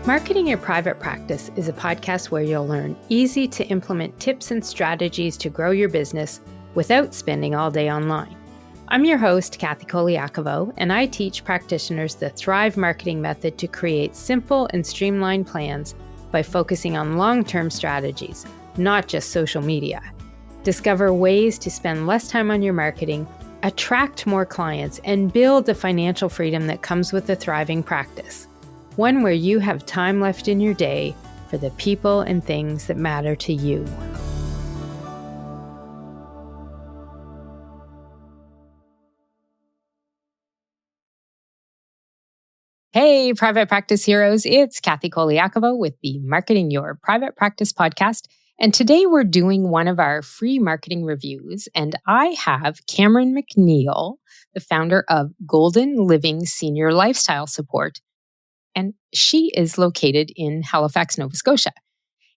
Marketing Your Private Practice is a podcast where you'll learn easy to implement tips and strategies to grow your business without spending all day online. I'm your host, Kathy Colaiacovo, and I teach practitioners the Thrive marketing method to create simple and streamlined plans by focusing on long-term strategies, not just social media. Discover ways to spend less time on your marketing, attract more clients, and build the financial freedom that comes with a thriving practice. One where you have time left in your day for the people and things that matter to you. Hey, private practice heroes, it's Kathy Colaiacovo with the Marketing Your Private Practice podcast. And today we're doing one of our free marketing reviews. And I have Camryn McNeil, the founder of Golden Living Senior Lifestyle Support. And she is located in Halifax, Nova Scotia.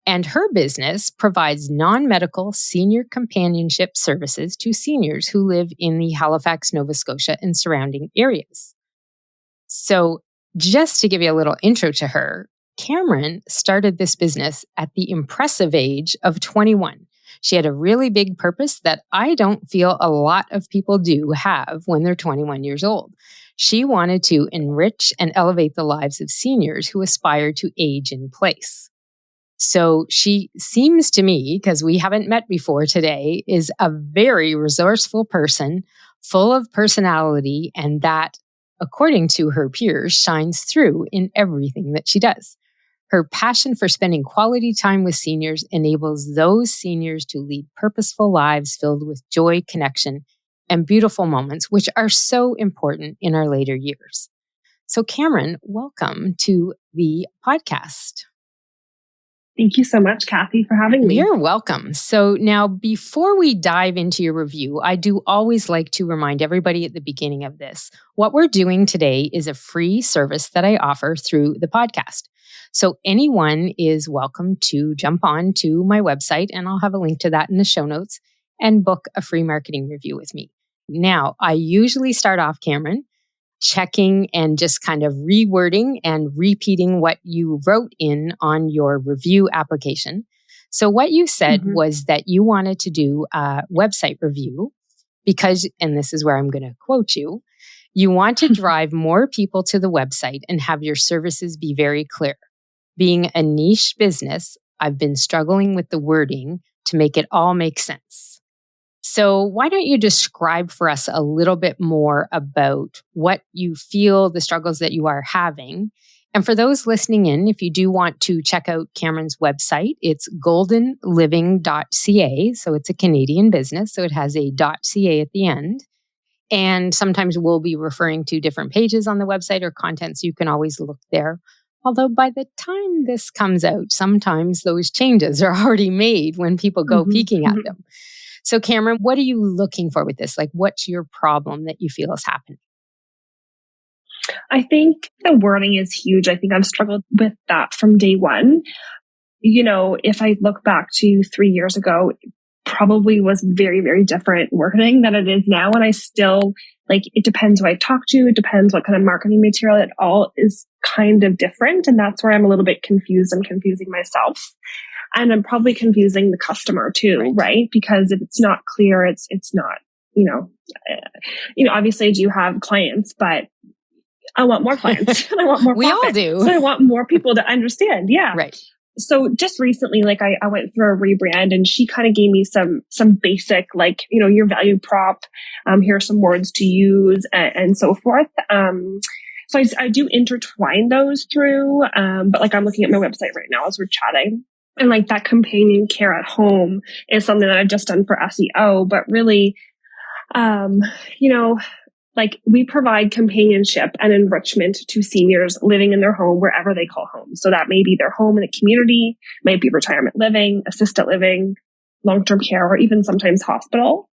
And her business provides non-medical senior companionship services to seniors who live in the Halifax, Nova Scotia and surrounding areas. So just to give you a little intro to her, Camryn started this business at the impressive age of 21. She had a really big purpose that I don't feel a lot of people do have when they're 21 years old. She wanted to enrich and elevate the lives of seniors who aspire to age in place. So she seems to me, because we haven't met before today, is a very resourceful person, full of personality, and that, according to her peers, shines through in everything that she does. Her passion for spending quality time with seniors enables those seniors to lead purposeful lives filled with joy, connection, and beautiful moments, which are so important in our later years. So Camryn, welcome to the podcast. Thank you so much, Kathy, for having me. You're welcome. So now, before we dive into your review, I do always like to remind everybody at the beginning of this, what we're doing today is a free service that I offer through the podcast. So anyone is welcome to jump on to my website, and I'll have a link to that in the show notes, and book a free marketing review with me. Now, I usually start off, Camryn, checking and just kind of rewording and repeating what you wrote in on your review application. So what you said was that you wanted to do a website review because, and this is where I'm going to quote you, you want to drive more people to the website and have your services be very clear. Being a niche business, I've been struggling with the wording to make it all make sense. So why don't you describe for us a little bit more about what you feel, the struggles that you are having? And for those listening in, if you do want to check out Camryn's website, it's goldenliving.ca. So it's a Canadian business, so it has a .ca at the end. And sometimes we'll be referring to different pages on the website or content, so you can always look there. Although by the time this comes out, sometimes those changes are already made when people go peeking at them. So Camryn, what are you looking for with this? Like, what's your problem that you feel is happening? I think the wording is huge. I think I've struggled with that from day one. You know, if I look back to 3 years ago, it probably was very, very different wording than it is now. And I still, it depends who I talk to. It depends what kind of marketing material. It all is kind of different. And that's where I'm a little bit confused. I'm confusing myself. And I'm probably confusing the customer too, right? Because if it's not clear, it's not, obviously I do have clients, but I want more clients and I want more We profit. all do. So I want more people to understand. Yeah. Right. So just recently, I went through a rebrand and she kind of gave me some basic, your value prop. Here are some words to use and so forth. So I do intertwine those through, but I'm looking at my website right now as we're chatting. And that companion care at home is something that I've just done for SEO, but really, we provide companionship and enrichment to seniors living in their home wherever they call home. So that may be their home in a community, might be retirement living, assisted living, long-term care, or even sometimes hospital.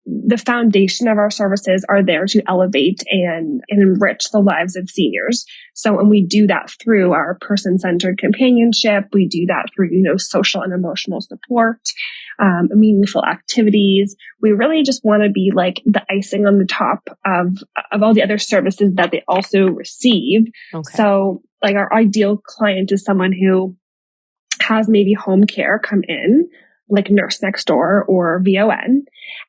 The foundation of our services are there to elevate and enrich the lives of seniors. So, and we do that through our person-centered companionship. We do that through, social and emotional support, meaningful activities. We really just want to be the icing on the top of all the other services that they also receive. Okay. So like our ideal client is someone who has maybe home care come in, like nurse next door or VON,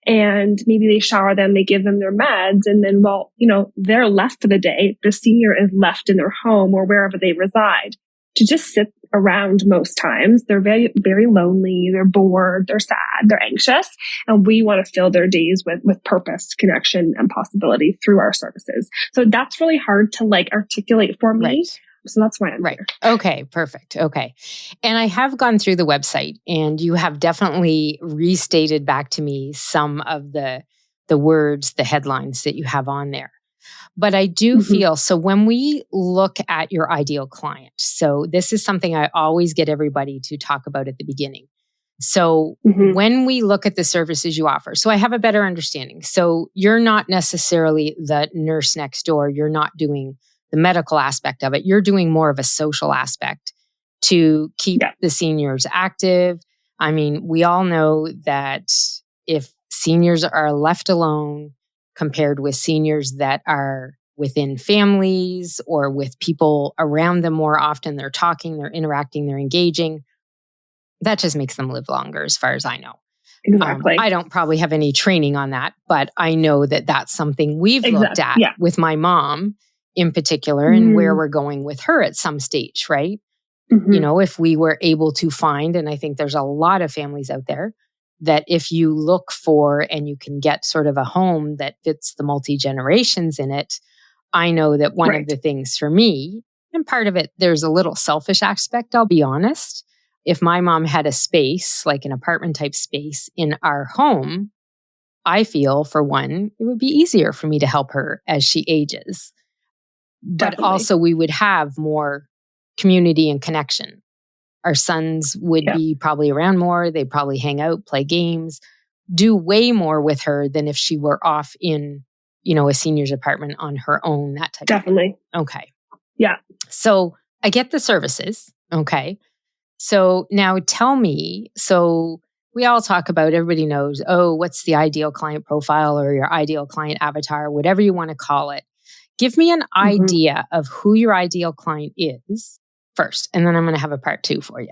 and maybe they shower them, they give them their meds, and then, well, they're left for the day. The senior is left in their home or wherever they reside to just sit around most times. They're very, very lonely. They're bored. They're sad. They're anxious. And we want to fill their days with purpose, connection, and possibility through our services. So that's really hard to articulate for me. Right. So that's why I'm here. Okay, perfect. Okay. And I have gone through the website, and you have definitely restated back to me some of the words, the headlines that you have on there. But I do feel, so when we look at your ideal client, so this is something I always get everybody to talk about at the beginning. So when we look at the services you offer, so I have a better understanding. So you're not necessarily the nurse next door. You're not doing the medical aspect of it. You're doing more of a social aspect to keep the seniors active. I mean, we all know that if seniors are left alone compared with seniors that are within families or with people around them more often, they're talking, they're interacting, they're engaging, that just makes them live longer as far as I know. Exactly. I don't probably have any training on that, but I know that that's something we've looked at with my mom in particular, and where we're going with her at some stage, right? If we were able to find, and I think there's a lot of families out there that if you look for and you can get sort of a home that fits the multi-generations in it, I know that one of the things for me, and part of it, there's a little selfish aspect, I'll be honest. If my mom had a space, like an apartment type space in our home, I feel, for one, it would be easier for me to help her as she ages. But also we would have more community and connection. Our sons would be probably around more. They'd probably hang out, play games, do way more with her than if she were off in, a senior's apartment on her own, that type of thing. Okay. Yeah. So I get the services. Okay. So now tell me, so we all talk about, everybody knows, what's the ideal client profile or your ideal client avatar, whatever you want to call it. Give me an idea of who your ideal client is first, and then I'm going to have a part 2 for you.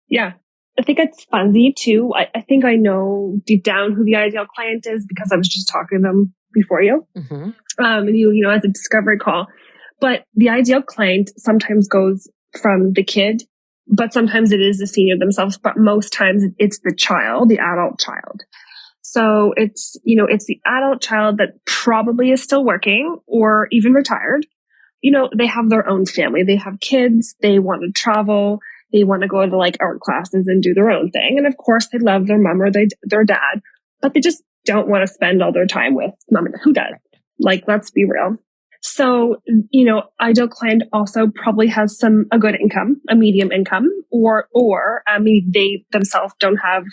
Yeah. I think it's fuzzy too. I think I know deep down who the ideal client is because I was just talking to them before you. And you as a discovery call. But the ideal client sometimes goes from the kid, but sometimes it is the senior themselves, but most times it's the child, the adult child. So it's the adult child that probably is still working or even retired. They have their own family. They have kids. They want to travel. They want to go to art classes and do their own thing. And of course they love their mom or their dad, but they just don't want to spend all their time with mom and dad. Who does? Let's be real. So, ideal client also probably has a good income, a medium income, or maybe they themselves don't have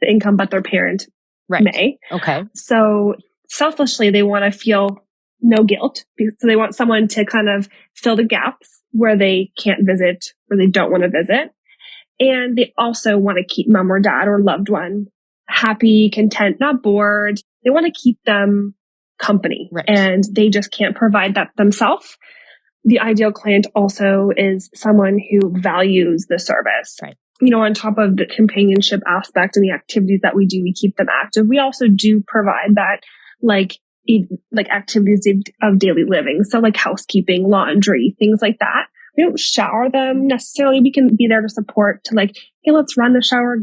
the income, but their parent may. Okay. So selfishly, they want to feel no guilt. So they want someone to kind of fill the gaps where they can't visit, where they don't want to visit. And they also want to keep mom or dad or loved one happy, content, not bored. They want to keep them company, and they just can't provide that themselves. The ideal client also is someone who values the service. On top of the companionship aspect and the activities that we do, we keep them active. We also do provide that activities of daily living. So housekeeping, laundry, things like that. We don't shower them necessarily. We can be there to support hey, let's run the shower,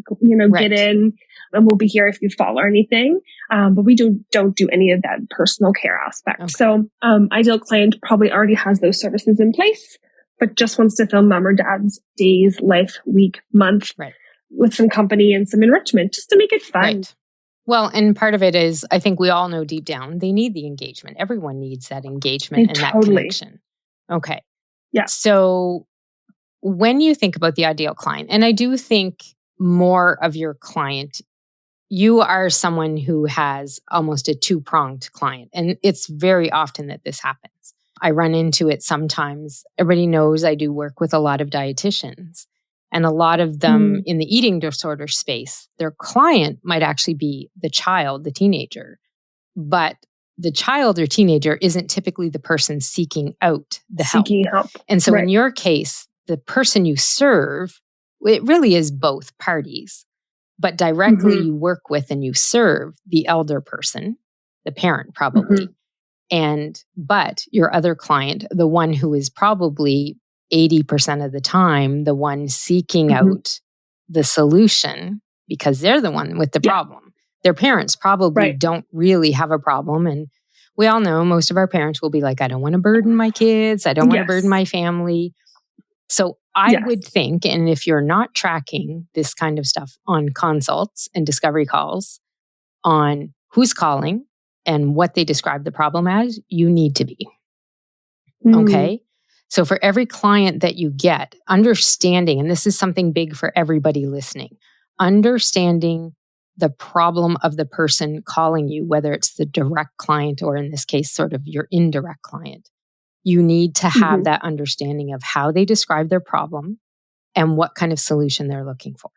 get in, and we'll be here if you fall or anything. But we don't do any of that personal care aspect. So, ideal client probably already has those services in place, but just wants to fill mom or dad's days, life, week, month with some company and some enrichment just to make it fun. Well, and part of it is, I think we all know deep down, they need the engagement. Everyone needs that engagement and that connection. Okay. Yeah. So when you think about the ideal client, and I do think more of your client, you are someone who has almost a 2-pronged client. And it's very often that this happens. I run into it sometimes. Everybody knows I do work with a lot of dietitians. And a lot of them in the eating disorder space, their client might actually be the child, the teenager, but the child or teenager isn't typically the person seeking out the help. Seeking help. And so Right. in your case, the person you serve, it really is both parties, but directly you work with and you serve the elder person, the parent probably. But your other client, the one who is probably 80% of the time, the one seeking out the solution, because they're the one with the problem. Their parents probably don't really have a problem. And we all know most of our parents will be like, I don't want to burden my kids. I don't want to burden my family. So I would think, and if you're not tracking this kind of stuff on consults and discovery calls on who's calling and what they describe the problem as, you need to be. Okay. So for every client that you get, understanding, and this is something big for everybody listening, understanding the problem of the person calling you, whether it's the direct client or in this case, sort of your indirect client, you need to have that understanding of how they describe their problem and what kind of solution they're looking for.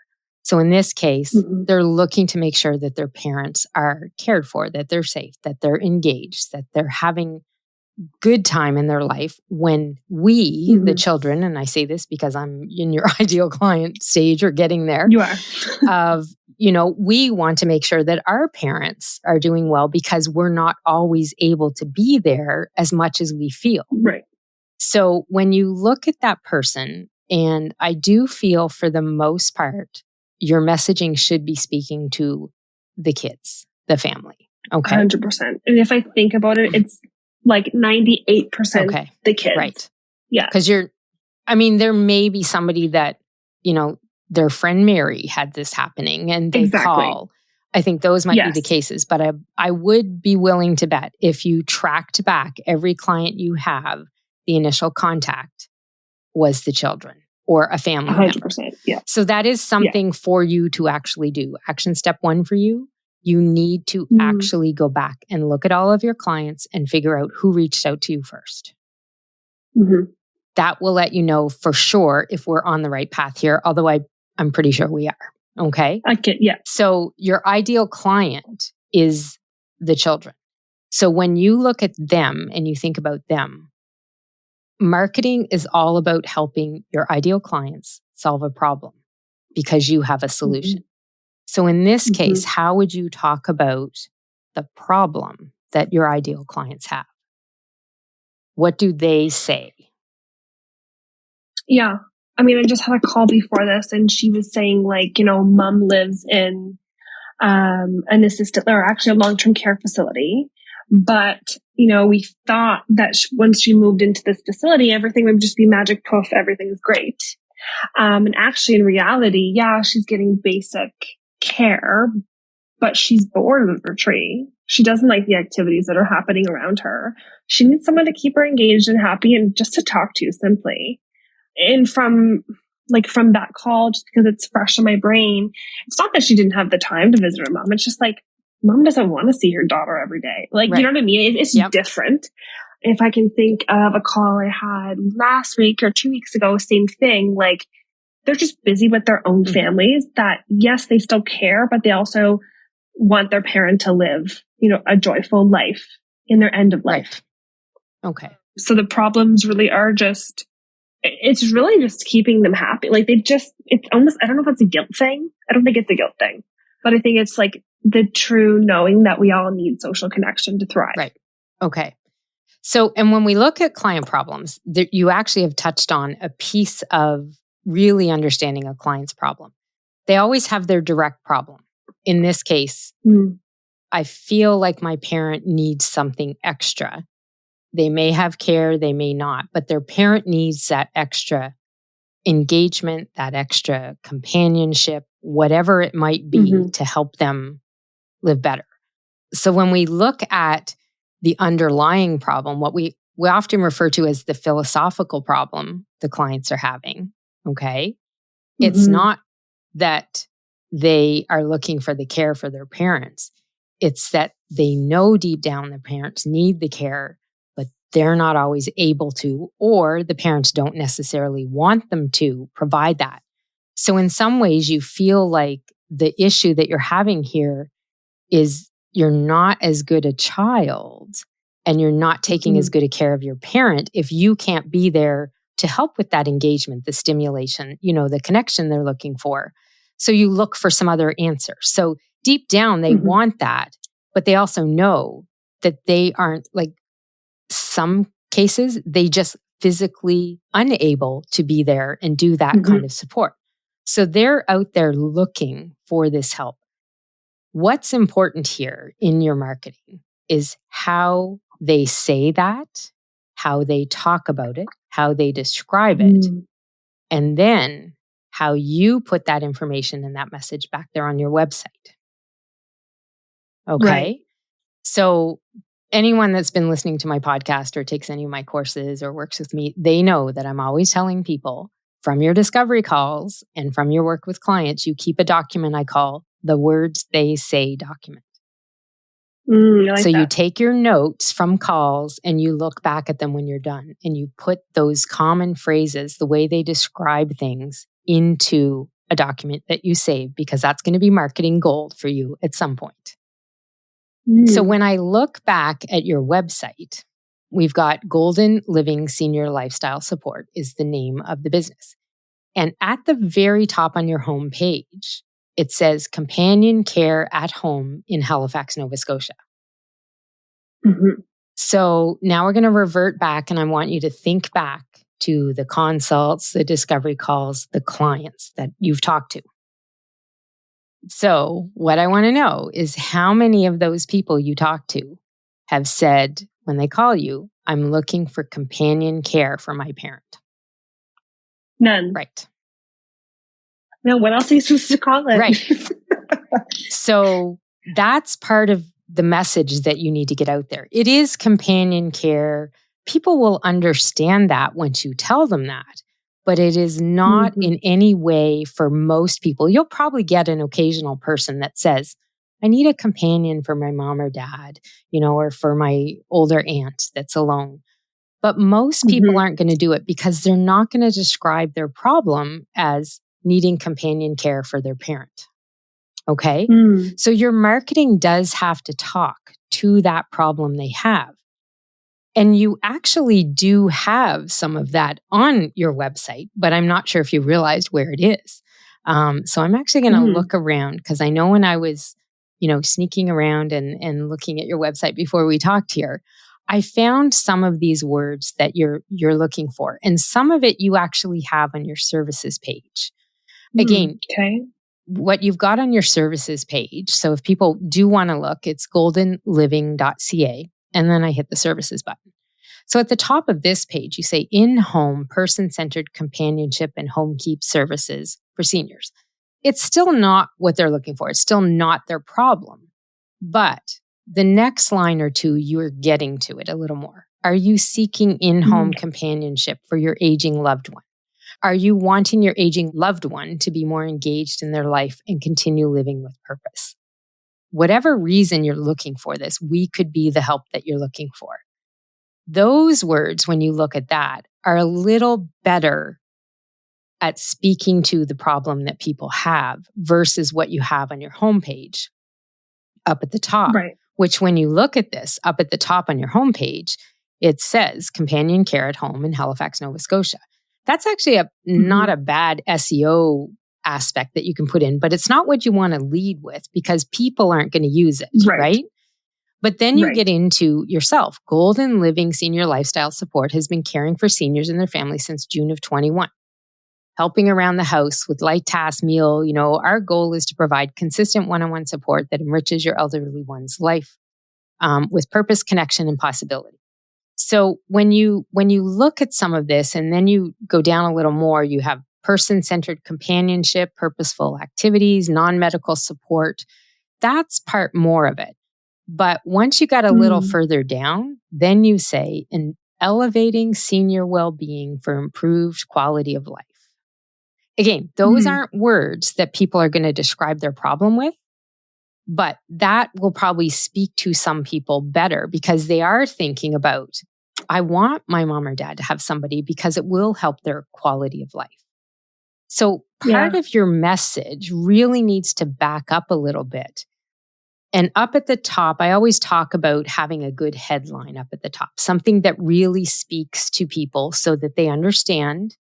So in this case, they're looking to make sure that their parents are cared for, that they're safe, that they're engaged, that they're having good time in their life when we, the children, and I say this because I'm in your ideal client stage or getting there. You are. Of, we want to make sure that our parents are doing well because we're not always able to be there as much as we feel. Right. So when you look at that person, and I do feel for the most part, your messaging should be speaking to the kids, the family. Okay. 100%. And if I think about it, it's like 98% the kids. Right. Yeah. Because there may be somebody that, their friend Mary had this happening and they call. I think those might be the cases, but I would be willing to bet if you tracked back every client you have, the initial contact was the children or a family 100%. member. Yeah. So that is something for you to actually do. Action step 1 for you. You need to actually go back and look at all of your clients and figure out who reached out to you first. That will let you know for sure if we're on the right path here, although I'm pretty sure we are. Okay? So your ideal client is the children. So when you look at them and you think about them, marketing is all about helping your ideal clients solve a problem because you have a solution. So in this case, how would you talk about the problem that your ideal clients have? What do they say? Yeah. I just had a call before this and she was saying mom lives in an assisted or actually a long-term care facility. But, we thought that once she moved into this facility, everything would just be magic poof. Everything's great. And actually in reality, she's getting basic care, but she's bored of her tree. She doesn't like the activities that are happening around her. She needs someone to keep her engaged and happy and just to talk to simply. And from that call, just because it's fresh in my brain, it's not that she didn't have the time to visit her mom. It's just like, mom doesn't want to see her daughter every day. You know what I mean? It's different. If I can think of a call I had last week or 2 weeks ago, same thing, they're just busy with their own families that, yes, they still care, but they also want their parent to live, a joyful life in their end of life. Right. Okay. So the problems really are it's really just keeping them happy. It's almost, I don't know if it's a guilt thing. I don't think it's a guilt thing, but I think it's the true knowing that we all need social connection to thrive. Right. Okay. So, and when we look at client problems, you actually have touched on a piece of really understanding a client's problem. They always have their direct problem. In this case, I feel like my parent needs something extra. They may have care, they may not, but their parent needs that extra engagement, that extra companionship, whatever it might be to help them live better. So when we look at the underlying problem, what we often refer to as the philosophical problem the clients are having, okay? It's not that they are looking for the care for their parents. It's that they know deep down their parents need the care, but they're not always able to, or the parents don't necessarily want them to provide that. So in some ways, you feel like the issue that you're having here is you're not as good a child and you're not taking as good a care of your parent if you can't be there to help with that engagement, the stimulation, the connection they're looking for. So you look for some other answer. So deep down, they want that, but they also know that they aren't, like, some cases, they just physically unable to be there and do that kind of support. So they're out there looking for this help. What's important here in your marketing is how they say that, how they talk about it, how they describe it, and then how you put that information and that message back there on your website. Okay? Right. So anyone that's been listening to my podcast or takes any of my courses or works with me, they know that I'm always telling people, from your discovery calls and from your work with clients, you keep a document I call the words they say document. So you take your notes from calls and you look back at them when you're done and you put those common phrases, the way they describe things, into a document that you save, because that's going to be marketing gold for you at some point. So when I look back at your website, we've got Golden Living Senior Lifestyle Support is the name of the business. And at the very top on your home page, it says Companion Care at Home in Halifax, Nova Scotia. So now we're going to revert back, and I want you to think back to the consults, the discovery calls, the clients that you've talked to. So what I want to know is how many of those people you talk to have said when they call you, I'm looking for companion care for my parent? None. Right. No, what else are you supposed to call it? Right. So that's part of the message that you need to get out there. It is companion care. People will understand that once you tell them that, but it is not in any way for most people. You'll probably get an occasional person that says, I need a companion for my mom or dad, or for my older aunt that's alone. But most people aren't going to do it because they're not going to describe their problem as needing companion care for their parent. Okay? So your marketing does have to talk to that problem they have. And you actually do have some of that on your website, but I'm not sure if you realized where it is. So I'm actually going to look around, because I know when I was, sneaking around and looking at your website before we talked here, I found some of these words that you're looking for. And some of it you actually have on your services page. Again, what you've got on your services page. So if people do want to look, it's goldenliving.ca. And then I hit the services button. So at the top of this page, you say in-home person-centered companionship and home keep services for seniors. It's still not what they're looking for. It's still not their problem. But the next line or two, you're getting to it a little more. Are you seeking in-home companionship for your aging loved one? Are you wanting your aging loved one to be more engaged in their life and continue living with purpose? Whatever reason you're looking for this, we could be the help that you're looking for. Those words, when you look at that, are a little better at speaking to the problem that people have versus what you have on your homepage up at the top. Right. Which, when you look at this up at the top on your homepage, it says Companion Care at Home in Halifax, Nova Scotia. That's actually not a bad SEO aspect that you can put in, but it's not what you want to lead with, because people aren't going to use it, right? But then you get into yourself. Golden Living Senior Lifestyle Support has been caring for seniors and their families since June of 21. Helping around the house with light tasks, meal, our goal is to provide consistent one-on-one support that enriches your elderly one's life with purpose, connection, and possibility. So when you look at some of this and then you go down a little more, you have person-centered companionship, purposeful activities, non-medical support. That's part more of it. But once you got a little further down, then you say, in elevating senior well-being for improved quality of life. Again, those aren't words that people are going to describe their problem with, but that will probably speak to some people better, because they are thinking about, I want my mom or dad to have somebody because it will help their quality of life. So part of your message really needs to back up a little bit And up at the top, I always talk about having a good headline up at the top, something that really speaks to people so that they understand,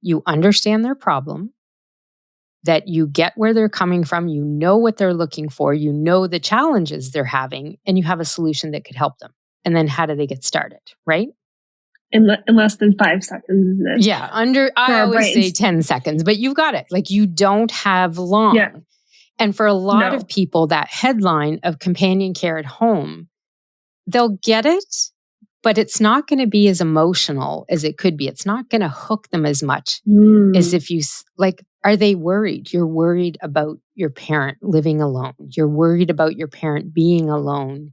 you understand their problem, that you get where they're coming from, you know what they're looking for, you know the challenges they're having, and you have a solution that could help them. And then how do they get started, right? In less than 5 seconds, isn't it? Yeah, I always say 10 seconds, but you've got it. Like, you don't have long. Yeah. And for a lot of people, that headline of companion care at home, they'll get it, but it's not going to be as emotional as it could be. It's not going to hook them as much as if you, like, are they worried? You're worried about your parent living alone. You're worried about your parent being alone,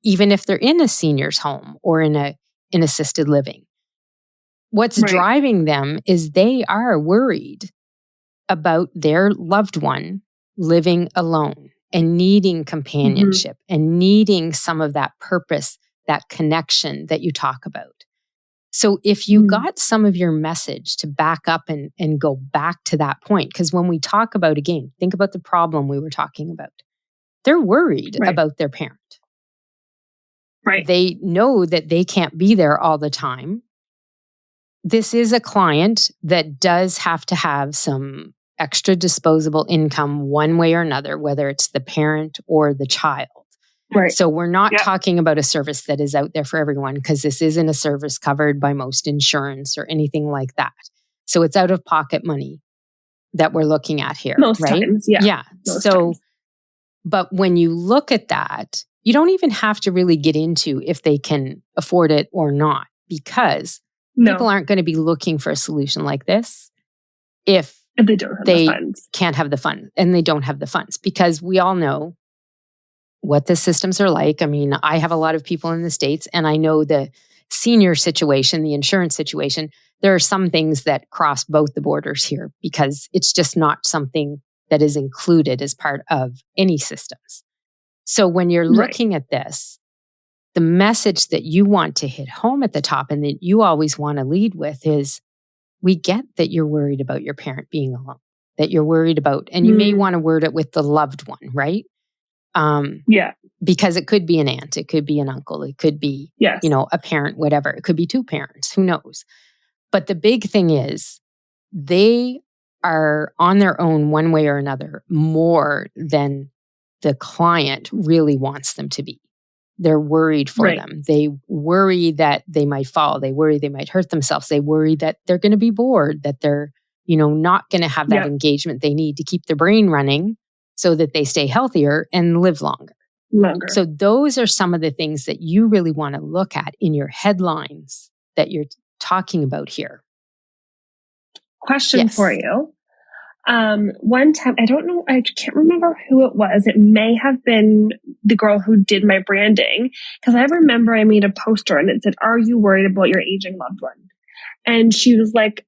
even if they're in a senior's home or in assisted living. What's driving them is they are worried about their loved one living alone and needing companionship and needing some of that purpose, that connection that you talk about. So if you got some of your message to back up and go back to that point, because when we talk about, again, think about the problem we were talking about. They're worried about their parent. Right. They know that they can't be there all the time. This is a client that does have to have some extra disposable income one way or another, whether it's the parent or the child. Right. So we're not talking about a service that is out there for everyone, because this isn't a service covered by most insurance or anything like that. So it's out of pocket money that we're looking at here. Most right? times, yeah. Yeah. Most so, times. But when you look at that, you don't even have to really get into if they can afford it or not, because people aren't going to be looking for a solution like this if they don't have the funds. Can't have the funds, and they don't have the funds, because we all know what the systems are like. I mean, I have a lot of people in the States, and I know the senior situation, the insurance situation. There are some things that cross both the borders here, because it's just not something that is included as part of any systems. So when you're looking at this, the message that you want to hit home at the top and that you always want to lead with is, we get that you're worried about your parent being alone, that you're worried about, and you may want to word it with the loved one, right? Because it could be an aunt, it could be an uncle, it could be, a parent, whatever. It could be two parents, who knows? But the big thing is, they are on their own one way or another more than the client really wants them to be. They're worried for them. They worry that they might fall. They worry they might hurt themselves. They worry that they're going to be bored, that they're, not going to have that engagement they need to keep their brain running so that they stay healthier and live longer. So those are some of the things that you really want to look at in your headlines that you're talking about here. Question for you. One time, I don't know, I can't remember who it was. It may have been the girl who did my branding, because I remember I made a poster and it said, "Are you worried about your aging loved one?" And she was like,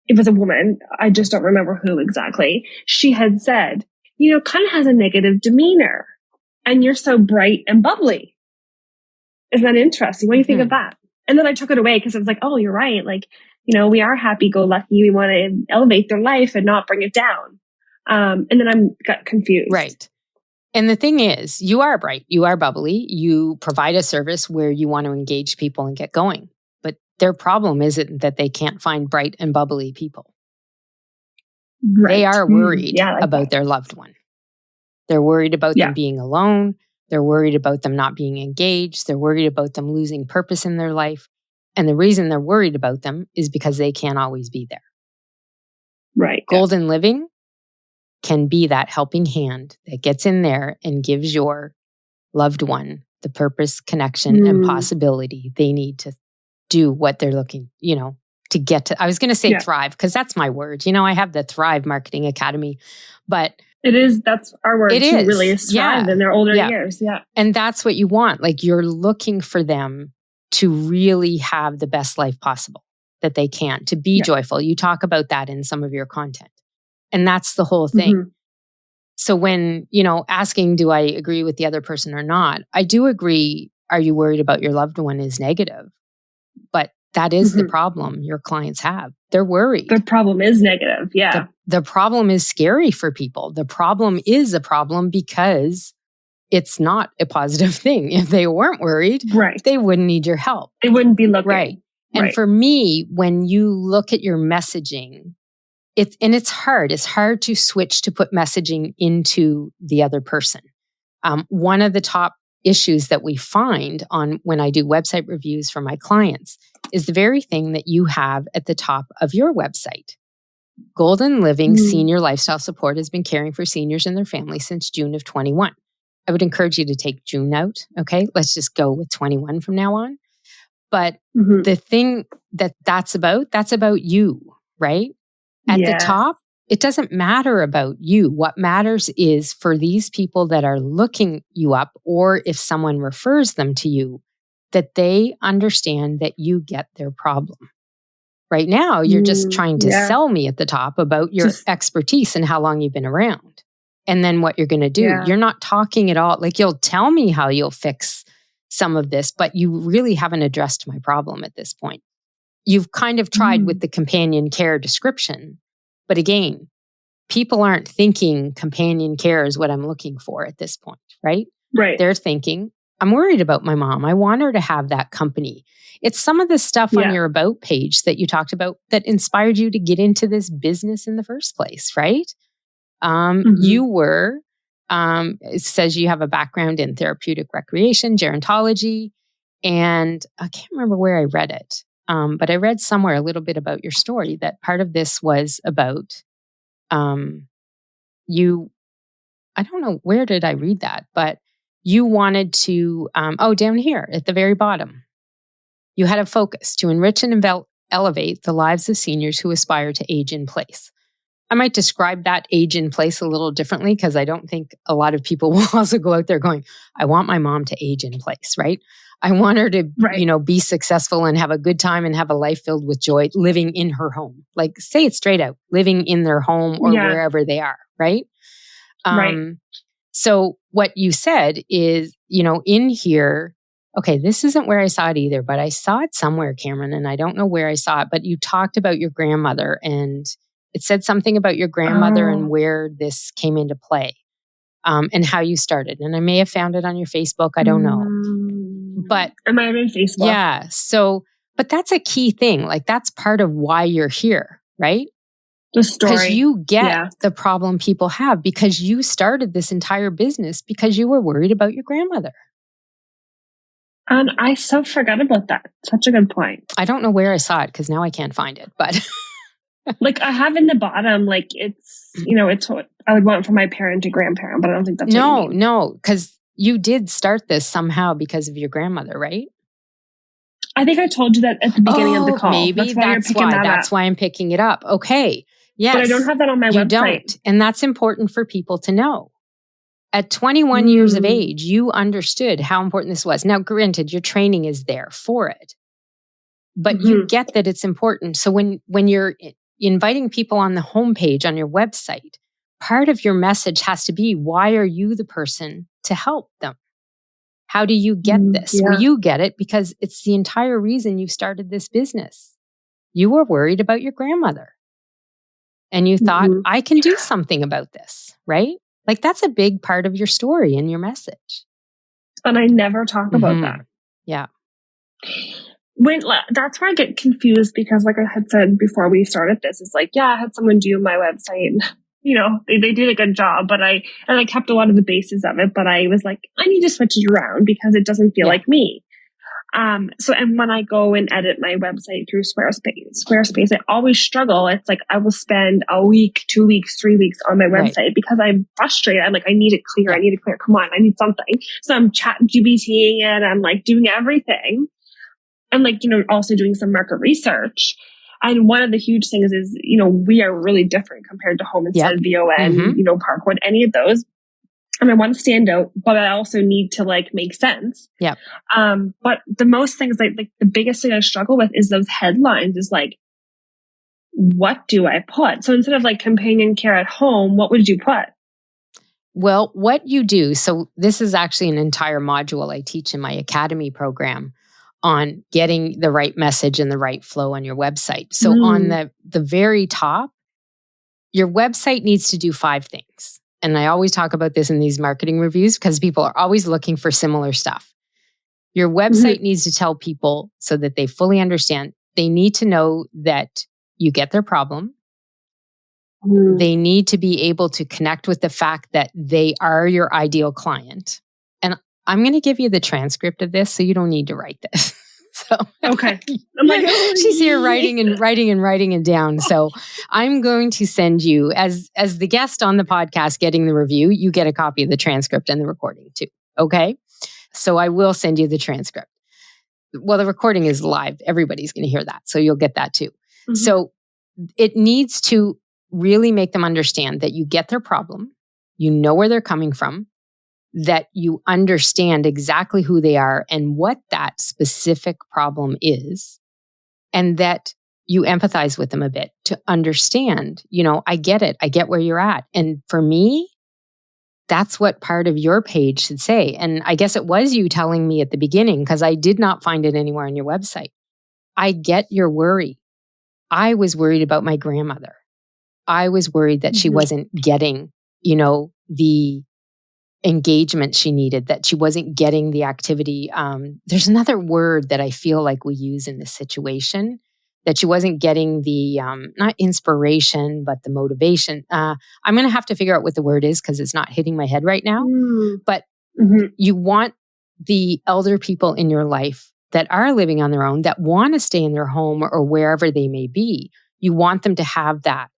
it was a woman. I just don't remember who exactly. She had said, kind of has a negative demeanor, and you're so bright and bubbly. Isn't that interesting? What do you think of that? And then I took it away because it was like, oh, you're right. Like, we are happy-go-lucky. We want to elevate their life and not bring it down. And then I got confused. Right. And the thing is, you are bright. You are bubbly. You provide a service where you want to engage people and get going. But their problem isn't that they can't find bright and bubbly people. They are worried about their loved one. They're worried about them being alone. They're worried about them not being engaged. They're worried about them losing purpose in their life. And the reason they're worried about them is because they can't always be there. Right. Golden living can be that helping hand that gets in there and gives your loved one the purpose, connection, and possibility they need to do what they're looking, to get to. I was going to say thrive, because that's my word. I have the Thrive Marketing Academy, but that's our word. It is really strive in their older years. Yeah. And that's what you want. Like, you're looking for them to really have the best life possible that they can, to be joyful. You talk about that in some of your content. And that's the whole thing. So when, asking, do I agree with the other person or not? I do agree. Are you worried about your loved one is negative? But that is the problem your clients have. They're worried. The problem is negative. Yeah. The problem is scary for people. The problem is a problem because it's not a positive thing. If they weren't worried, Right. they wouldn't need your help. They wouldn't be looking. Right. And for me, when you look at your messaging, it's hard. It's hard to switch to put messaging into the other person. One of the top issues that we find when I do website reviews for my clients is the very thing that you have at the top of your website. Golden Living Senior Lifestyle Support has been caring for seniors and their families since June of 21. I would encourage you to take June out. Okay. Let's just go with 21 from now on. But the thing that's about you, right? At the top, it doesn't matter about you. What matters is for these people that are looking you up, or if someone refers them to you, that they understand that you get their problem. Right now, you're just trying to sell me at the top about your expertise and how long you've been around. And then what you're going to do. You're not talking at all. Like, you'll tell me how you'll fix some of this, but you really haven't addressed my problem at this point. You've kind of tried with the companion care description. But again, people aren't thinking companion care is what I'm looking for at this point, right? Right. They're thinking, I'm worried about my mom. I want her to have that company. It's some of the stuff on your About page that you talked about that inspired you to get into this business in the first place, right? You were, it says you have a background in therapeutic recreation, gerontology, and I can't remember where I read it. But I read somewhere a little bit about your story that part of this was about you. I don't know, where did I read that? But you wanted to, down here at the very bottom, you had a focus to enrich and elevate the lives of seniors who aspire to age in place. I might describe that age in place a little differently because I don't think a lot of people will also go out there going, I want my mom to age in place, right? I want her to, be successful and have a good time and have a life filled with joy living in her home. Like, say it straight out, living in their home or wherever they are, right? So what you said is, in here, okay, this isn't where I saw it either, but I saw it somewhere, Camryn, and I don't know where I saw it, but you talked about your grandmother and it said something about your grandmother and where this came into play, and how you started. And I may have found it on your Facebook. I don't know. But am I on Facebook? Yeah. So, but that's a key thing. Like, that's part of why you're here, right? The story. Because you get the problem people have, because you started this entire business because you were worried about your grandmother. And I so forgot about that. Such a good point. I don't know where I saw it because now I can't find it, but like, I have in the bottom, like, it's, it's what I would want from my parent to grandparent, but I don't think that's what you mean. No, because you did start this somehow because of your grandmother, right? I think I told you that at the beginning of the call. Maybe that's why I'm picking it up. Okay. Yes. But I don't have that on my website. You don't. And that's important for people to know. At 21 years of age, you understood how important this was. Now, granted, your training is there for it, but you get that it's important. So when you're inviting people on the homepage on your website, part of your message has to be, why are you the person to help them? How do you get this? Well, you get it because it's the entire reason you started this business. You were worried about your grandmother. And you thought, I can do something about this, right? Like, that's a big part of your story and your message. And I never talk about that. Yeah. That's where I get confused because, like I had said before we started this, it's like, I had someone do my website and, they did a good job, but I kept a lot of the bases of it, but I was like, I need to switch it around because it doesn't feel like me. And when I go and edit my website through Squarespace, I always struggle. It's like, I will spend a week, 2 weeks, 3 weeks on my website because I'm frustrated. I'm like, I need it clear. I need it clear. Come on. I need something. So I'm chat GBTing it. I'm like doing everything. I'm like, also doing some market research. And one of the huge things is, we are really different compared to Home Instead, VON, Parkwood, any of those. And I want to stand out, but I also need to make sense. Yeah. But the most things like the biggest thing I struggle with is those headlines is like, what do I put? So instead of companion care at home, what would you put? Well, what you do, so this is actually an entire module I teach in my academy program on getting the right message and the right flow on your website. So on the very top, your website needs to do 5 things. and I always talk about this in these marketing reviews because people are always looking for similar stuff. Your website needs to tell people so that they fully understand. They need to know that you get their problem. They need to be able to connect with the fact that they are your ideal client. And I'm going to give you the transcript of this so you don't need to write this. So okay. I'm like, she's here writing it down. So I'm going to send you, as the guest on the podcast getting the review, you get a copy of the transcript and the recording too. Okay. So I will send you the transcript. Well, the recording is live. Everybody's going to hear that. So you'll get that too. So it needs to really make them understand that you get their problem, you know where they're coming from, that you understand exactly who they are and what that specific problem is, and that you empathize with them a bit to understand, I get it. I get where you're at. And for me, that's what part of your page should say. And I guess it was you telling me at the beginning, because I did not find it anywhere on your website. I get your worry. I was worried about my grandmother. I was worried that she wasn't getting, the engagement she needed, that she wasn't getting the activity. There's another word that I feel like we use in this situation, that she wasn't getting the, not inspiration, but the motivation. I'm going to have to figure out what the word is because it's not hitting my head right now. But you want the elder people in your life that are living on their own, that want to stay in their home or wherever they may be. You want them to have that.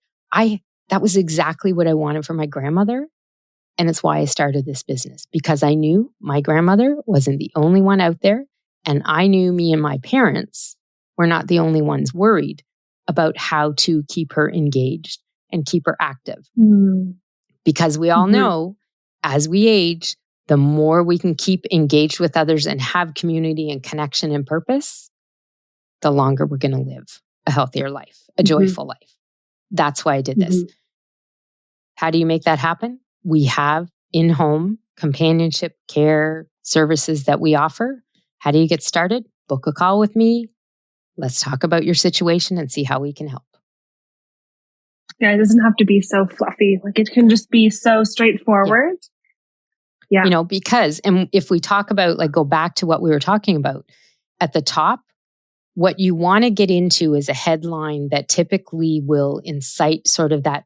That was exactly what I wanted for my grandmother. And it's why I started this business, because I knew my grandmother wasn't the only one out there. And I knew me and my parents were not the only ones worried about how to keep her engaged and keep her active. Because we all know as we age, the more we can keep engaged with others and have community and connection and purpose, the longer we're going to live a healthier life, a joyful life. That's why I did this. How do you make that happen? We have in-home companionship care services that we offer. How do you get started? Book a call with me. Let's talk about your situation and see how we can help. Yeah, it doesn't have to be so fluffy. Like it can just be so straightforward. Yeah. Because, and if we talk about, go back to what we were talking about at the top, what you want to get into is a headline that typically will incite sort of that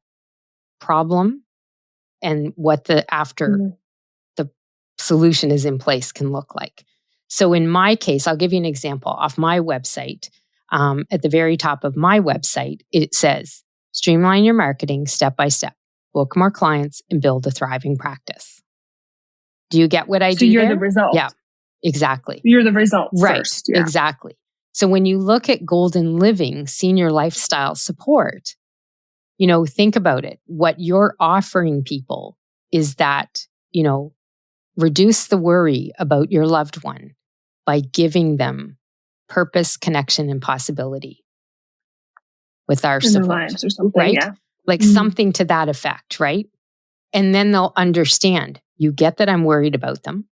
problem and what the solution is in place can look like. So in my case, I'll give you an example off my website. At the very top of my website, it says, streamline your marketing step by step, book more clients, and build a thriving practice. Do you get what I do? So you're there? the result. Yeah, exactly. You're the result right, first. Yeah. Exactly. So when you look at Golden Living senior lifestyle support, think about it. What you're offering people is that, reduce the worry about your loved one by giving them purpose, connection, and possibility with our support. In their lives or something, right? Yeah. Something to that effect, right? And then they'll understand, you get that I'm worried about them.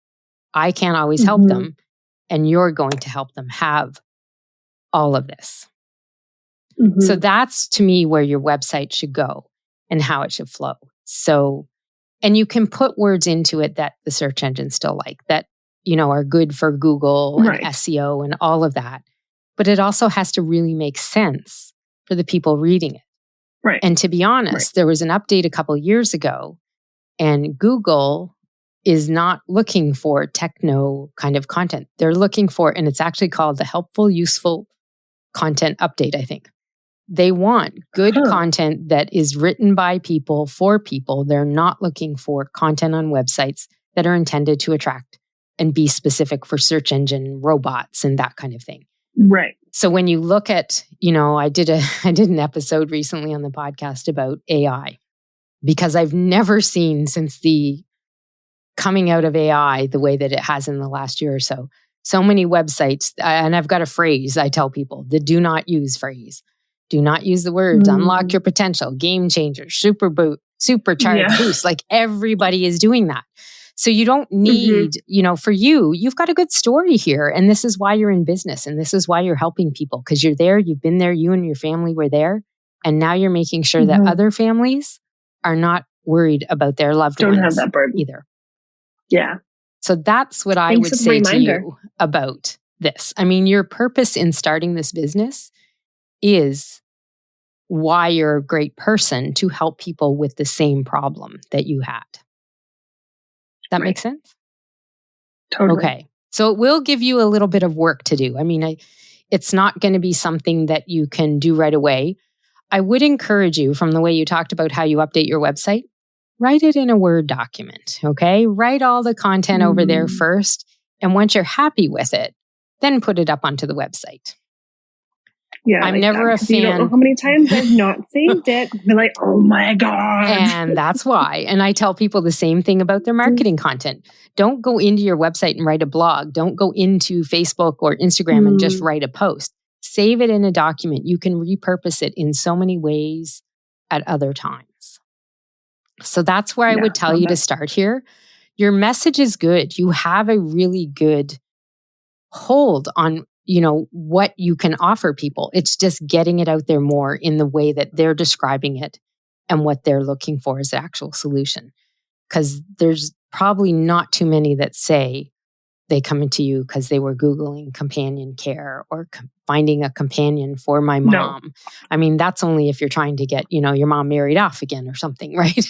I can't always help them. And you're going to help them have all of this. So that's, to me, where your website should go and how it should flow. So, and you can put words into it that the search engines still like, that, are good for Google and SEO and all of that. But it also has to really make sense for the people reading it. Right. And to be honest, there was an update a couple years ago, and Google is not looking for techno kind of content. They're looking for, and it's actually called the helpful, useful content update, I think. They want good content that is written by people for people. They're not looking for content on websites that are intended to attract and be specific for search engine robots and that kind of thing. Right. So when you look at, I did an episode recently on the podcast about AI, because I've never seen, since the coming out of AI the way that it has in the last year or so many websites, and I've got a phrase I tell people, the do not use phrase. Do not use the words unlock your potential, game changer, supercharge, boost. Like everybody is doing that. So you don't need, for you've got a good story here. And this is why you're in business. And this is why you're helping people, because you're there, you've been there, you and your family were there. And now you're making sure that other families are not worried about their loved Don't ones have that burden either. Yeah. So that's what I Thanks would for the say to reminder. you about this. I mean, your purpose in starting this business is why you're a great person, to help people with the same problem that you had. That Right. makes sense? Totally. Okay. So it will give you a little bit of work to do. I mean, it's not going to be something that you can do right away. I would encourage you, from the way you talked about how you update your website, write it in a Word document, okay? Write all the content over there first. And once you're happy with it, then put it up onto the website. Yeah, I'm like never that, a fan. You don't know how many times I've not saved it. Be like, oh my God. And that's why. And I tell people the same thing about their marketing content. Don't go into your website and write a blog. Don't go into Facebook or Instagram and just write a post. Save it in a document. You can repurpose it in so many ways at other times. So that's where I would tell you to start here. Your message is good. You have a really good hold on, what you can offer people. It's just getting it out there more in the way that they're describing it and what they're looking for as the actual solution. Because there's probably not too many that say they come into you because they were Googling companion care or finding a companion for my mom. No. I mean, that's only if you're trying to get, your mom married off again or something, right?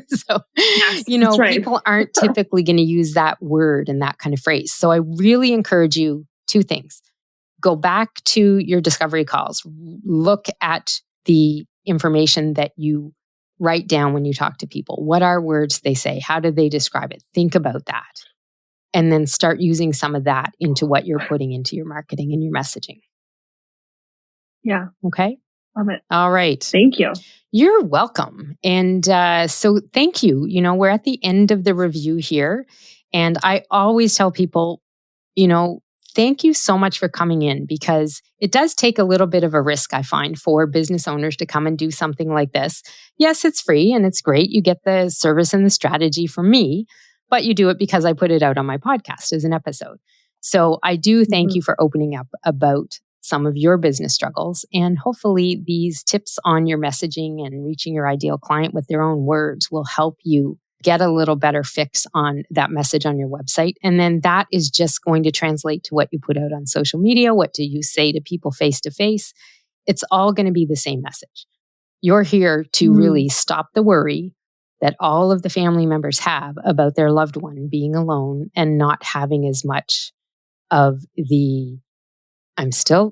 So, yes, right. People aren't typically going to use that word and that kind of phrase. So I really encourage you, 2 things. Go back to your discovery calls. Look at the information that you write down when you talk to people. What are words they say? How do they describe it? Think about that. And then start using some of that into what you're putting into your marketing and your messaging. Yeah. Okay. Love it. All right. Thank you. You're welcome. And so thank you. We're at the end of the review here. And I always tell people, thank you so much for coming in, because it does take a little bit of a risk, I find, for business owners to come and do something like this. Yes, it's free and it's great. You get the service and the strategy from me, but you do it because I put it out on my podcast as an episode. So I do thank you for opening up about some of your business struggles. And hopefully these tips on your messaging and reaching your ideal client with their own words will help you get a little better fix on that message on your website. And then that is just going to translate to what you put out on social media. What do you say to people face to face? It's all going to be the same message. You're here to really stop the worry that all of the family members have about their loved one being alone and not having as much of the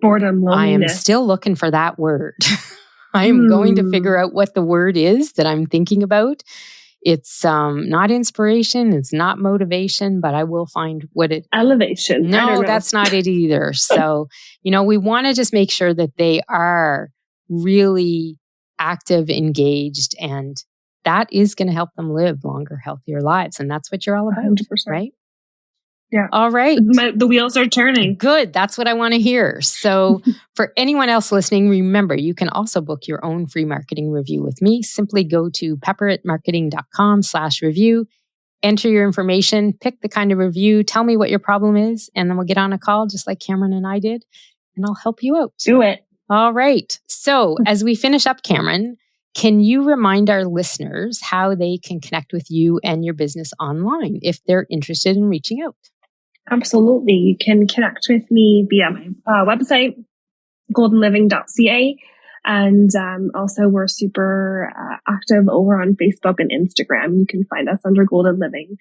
boredom, loneliness. I am still looking for that word. I am going to figure out what the word is that I'm thinking about. It's not inspiration. It's not motivation, but I will find what it... Elevation. No, that's not it either. So, we want to just make sure that they are really active, engaged, and that is going to help them live longer, healthier lives. And that's what you're all about, 100%. Right? Yeah. All right. The wheels are turning. Good. That's what I want to hear. So for anyone else listening, remember, you can also book your own free marketing review with me. Simply go to pepperitmarketing.com/review, enter your information, pick the kind of review, tell me what your problem is, and then we'll get on a call just like Camryn and I did, and I'll help you out. Do it. All right. So as we finish up, Camryn, can you remind our listeners how they can connect with you and your business online if they're interested in reaching out? Absolutely. You can connect with me via my website, goldenliving.ca. And also, we're super active over on Facebook and Instagram. You can find us under Golden Living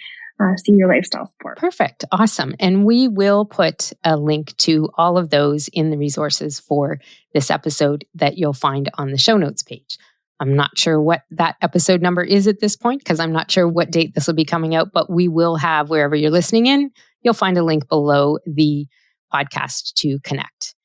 Senior Lifestyle Support. Perfect. Awesome. And we will put a link to all of those in the resources for this episode that you'll find on the show notes page. I'm not sure what that episode number is at this point, because I'm not sure what date this will be coming out, but we will have, wherever you're listening in, you'll find a link below the podcast to connect.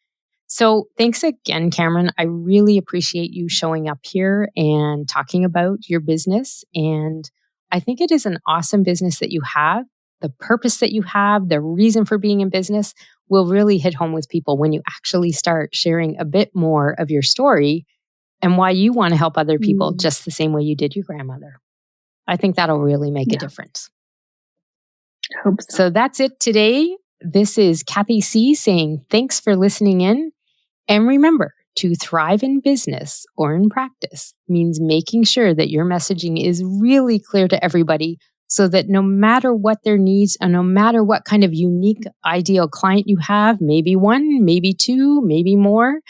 So thanks again, Camryn. I really appreciate you showing up here and talking about your business. And I think it is an awesome business that you have. The purpose that you have, the reason for being in business will really hit home with people when you actually start sharing a bit more of your story and why you want to help other people just the same way you did your grandmother. I think that'll really make a difference. I hope so. So that's it today. This is Kathy C. saying thanks for listening in. And remember, to thrive in business or in practice means making sure that your messaging is really clear to everybody so that no matter what their needs and no matter what kind of unique ideal client you have, maybe one, maybe two, maybe more,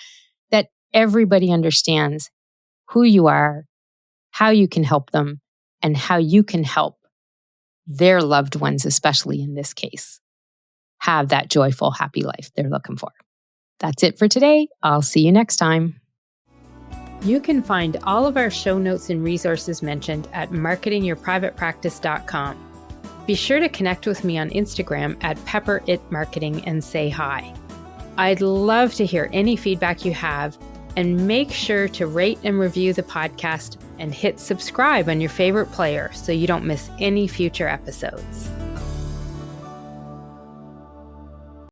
that everybody understands who you are, how you can help them, and how you can help their loved ones, especially in this case, have that joyful, happy life they're looking for. That's it for today. I'll see you next time. You can find all of our show notes and resources mentioned at marketingyourprivatepractice.com. Be sure to connect with me on Instagram at pepperitmarketing and say hi. I'd love to hear any feedback you have, and make sure to rate and review the podcast and hit subscribe on your favorite player so you don't miss any future episodes.